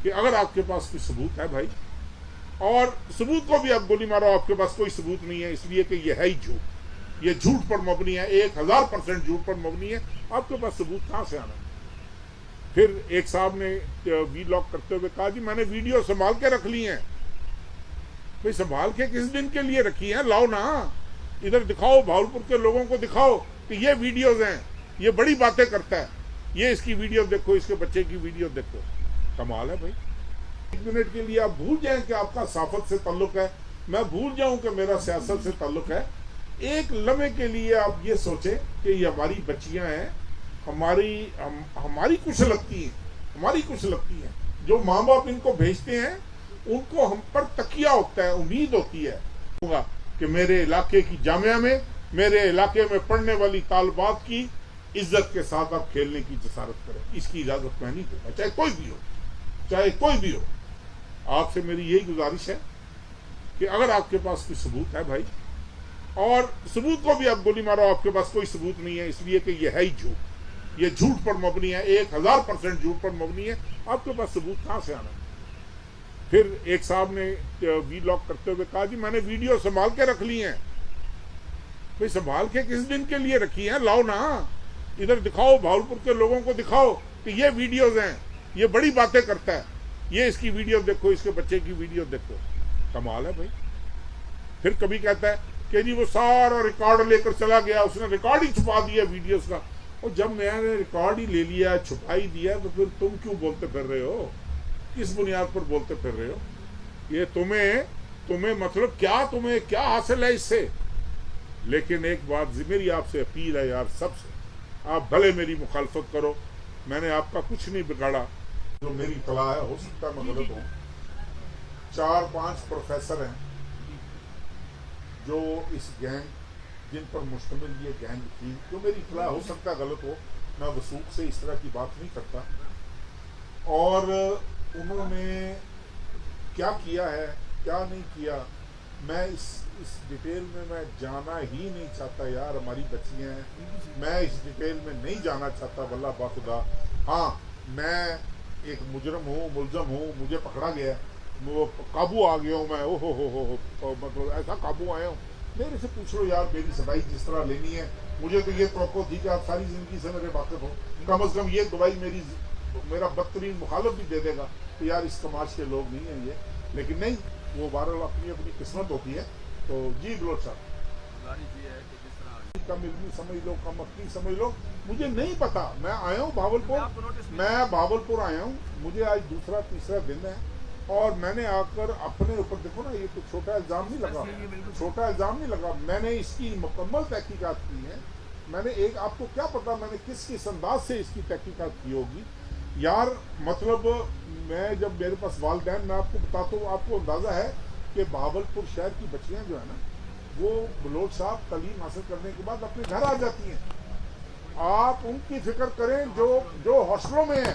کہ اگر آپ کے پاس کوئی ثبوت ہے بھائی، اور ثبوت کو بھی آپ گولی مارو، آپ کے پاس کوئی ثبوت نہیں ہے اس لیے کہ یہ ہے ہی جھوٹ، یہ جھوٹ پر مبنی ہے، 1000% جھوٹ پر مبنی ہے، آپ کے پاس ثبوت کہاں سے آنا ہے؟ پھر ایک صاحب نے وی لاگ کرتے ہوئے کہا جی میں نے ویڈیو سنبھال کے رکھ لی ہیں۔ بھائی سنبھال کے کس دن کے لیے رکھی ہیں؟ لاؤ نا، ادھر دکھاؤ، بھاولپور کے لوگوں کو دکھاؤ کہ یہ ویڈیوز ہیں، یہ بڑی باتیں کرتا ہے، یہ اس کی ویڈیو دیکھو، اس کے بچے کی ویڈیو دیکھو۔ کمال ہے بھائی، 1 منٹ کے لیے آپ بھول جائیں کہ آپ کا صحافت سے تعلق ہے، میں بھول جاؤں کہ میرا سیاست سے تعلق ہے، ایک لمحے کے لیے آپ یہ سوچیں کہ یہ ہماری بچیاں ہیں، ہماری کچھ لگتی ہیں، جو ماں باپ ان کو بھیجتے ہیں ان کو ہم پر تکیہ ہوتا ہے، امید ہوتی ہے کہ میرے علاقے کی جامعہ میں، میرے علاقے میں پڑھنے والی طالبات کی عزت کے ساتھ آپ کھیلنے کی جسارت کریں، اس کی اجازت میں نہیں دوں گا، چاہے کوئی بھی ہو۔ آپ سے میری یہی گزارش ہے کہ اگر آپ کے پاس کوئی ثبوت ہے بھائی، اور ثبوت کو بھی آپ گولی مارو، آپ کے پاس کوئی ثبوت نہیں ہے اس لیے کہ یہ ہے ہی جھوٹ، یہ جھوٹ پر مبنی ہے، 1000% جھوٹ پر مبنی ہے، آپ کے پاس ثبوت کہاں سے آنا ہے؟ پھر ایک صاحب نے وی لاگ کرتے ہوئے کہا جی میں نے ویڈیو سنبھال کے رکھ لی ہیں۔ بھئی سنبھال کے کس دن کے لیے رکھی ہیں؟ لاؤ نا، ادھر دکھاؤ، بھاولپور کے لوگوں کو دکھاؤ کہ یہ ویڈیوز ہیں، یہ بڑی باتیں کرتا ہے، یہ اس کی ویڈیو دیکھو، اس کے بچے کی ویڈیو دیکھو۔ کمال ہے بھائی۔ پھر کبھی کہتا ہے کہ جی وہ سارا ریکارڈ لے کر چلا گیا، اس نے ریکارڈ ہی چھپا دیا ویڈیوز کا۔ اور جب میں نے ریکارڈ ہی لے لیا، چھپا ہی دیا، تو پھر تم کیوں بولتے پھر رہے ہو؟ کس بنیاد پر بولتے پھر رہے ہو؟ یہ تمہیں مطلب کیا، تمہیں کیا حاصل ہے اس سے؟ لیکن ایک بات میری آپ سے اپیل ہے یار، سب سے، آپ بھلے میری مخالفت کرو، میں نے آپ کا کچھ نہیں بگاڑا، جو میری اطلاع ہے، ہو سکتا ہے میں غلط ہوں، 4-5 پروفیسر ہیں جو اس گینگ، جن پر مشتمل یہ گینگ تھی، جو میری اطلاع ہو سکتا ہے غلط ہو، میں وثوق سے اس طرح کی بات نہیں کرتا، اور انہوں نے کیا کیا ہے کیا نہیں کیا، میں اس ڈیٹیل میں جانا ہی نہیں چاہتا یار، ہماری بچیاں ہیں، میں اس ڈیٹیل میں نہیں جانا چاہتا واللہ باخدا۔ ہاں میں ایک مجرم ہوں، ملزم ہوں، مجھے پکڑا گیا، وہ قابو آ گیا ہوں میں، او ہو مطلب ایسا قابو آیا ہوں، میرے سے پوچھ لو یار میری سدائی جس طرح لینی ہے، مجھے تو یہ توقع تھی کہ آپ ساری زندگی سے میرے واقف ہو، کم از کم یہ دوائی میرا بدترین مخالف بھی دے دے گا کہ یار اس تماش کے لوگ نہیں ہیں یہ، لیکن نہیں، وہ بہرحال اپنی قسمت ہوتی ہے۔ تو جی بلوچ صاحب، کم علمی سمجھ لو، کم عقلی سمجھ لو، مجھے نہیں پتا، میں آیا ہوں بھاولپور آیا ہوں، مجھے آج دوسرا تیسرا دن ہے، اور میں نے آ کر اپنے اوپر دیکھو نا، یہ کوئی چھوٹا الزام نہیں لگا، میں نے اس کی مکمل تحقیقات کی ہے، میں نے آپ کو کیا پتا میں نے کس انداز سے اس کی تحقیقات کی ہوگی یار، مطلب میں جب میرے پاس والدین، میں آپ کو بتاتا ہوں، آپ کو اندازہ ہے کہ بہاولپور شہر کی بچیاں جو ہیں نا، وہ بلوچ صاحب تعلیم حاصل کرنے کے بعد اپنے گھر آ جاتی ہیں، آپ ان کی فکر کریں جو ہاسٹلوں میں ہیں،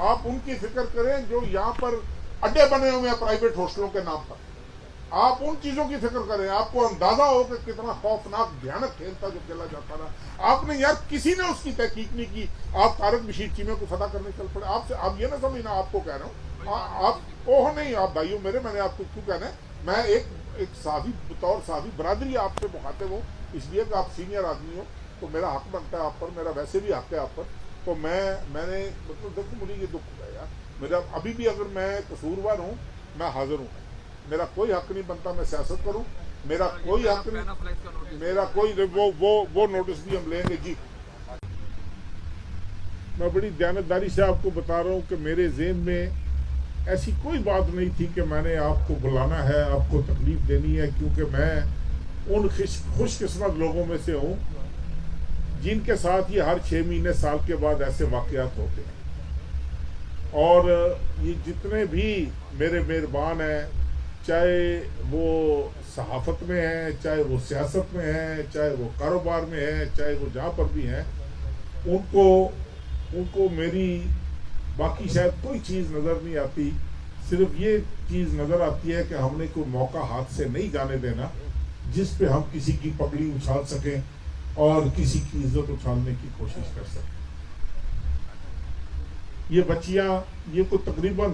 آپ ان کی فکر کریں جو یہاں پر اڈے بنے ہوئے ہیں پرائیویٹ ہاسٹلوں کے نام پر، آپ ان چیزوں کی فکر کریں، آپ کو اندازہ ہو کہ کتنا خوفناک بھیانک کھیل تھا جو کھیلا جاتا رہا، آپ نے یار کسی نے اس کی تحقیق نہیں کی، آپ طارق بشیر چیمے کو فتح کرنے چل پڑے، آپ یہ نہ سمجھنا آپ کو کہہ رہا ہوں، آپ اوہ نہیں، آپ بھائیوں میرے، میں نے آپ کو کیوں کہنا ہے، میں ایک صحافی بطور صحافی برادری آپ سے مخاطب ہوں، اس لیے کہ آپ سینئر آدمی ہو تو میرا حق بنتا ہے آپ پر، میرا ویسے بھی حق ہے آپ پر، تو میں نے مطلب دیکھو مجھے یہ دکھ ہوا ہے یار، میرا ابھی بھی اگر میں قصوروار ہوں، میں حاضر ہوں، میرا کوئی حق نہیں بنتا میں سیاست کروں، میرا کوئی حق نہیں، میرا کوئی وہ نوٹس بھی ہم لیں گے جی۔ میں بڑی دیانتداری سے آپ کو بتا رہا ہوں کہ میرے ذہن میں ایسی کوئی بات نہیں تھی کہ میں نے آپ کو بلانا ہے، آپ کو تکلیف دینی ہے، کیونکہ میں ان خوش قسمت لوگوں میں سے ہوں جن کے ساتھ یہ ہر 6 مہینے سال کے بعد ایسے واقعات ہوتے ہیں، اور یہ جتنے بھی میرے مہربان ہیں، چاہے وہ صحافت میں ہیں، چاہے وہ سیاست میں ہیں، چاہے وہ کاروبار میں ہیں، چاہے وہ جہاں پر بھی ہیں، ان کو میری باقی شاید کوئی چیز نظر نہیں آتی، صرف یہ چیز نظر آتی ہے کہ ہم نے کوئی موقع ہاتھ سے نہیں جانے دینا جس پہ ہم کسی کی پگڑی اچھال سکیں اور کسی کی عزت اچھالنے کی کوشش کر سکیں۔ یہ بچیاں، یہ کوئی تقریباً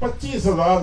25,000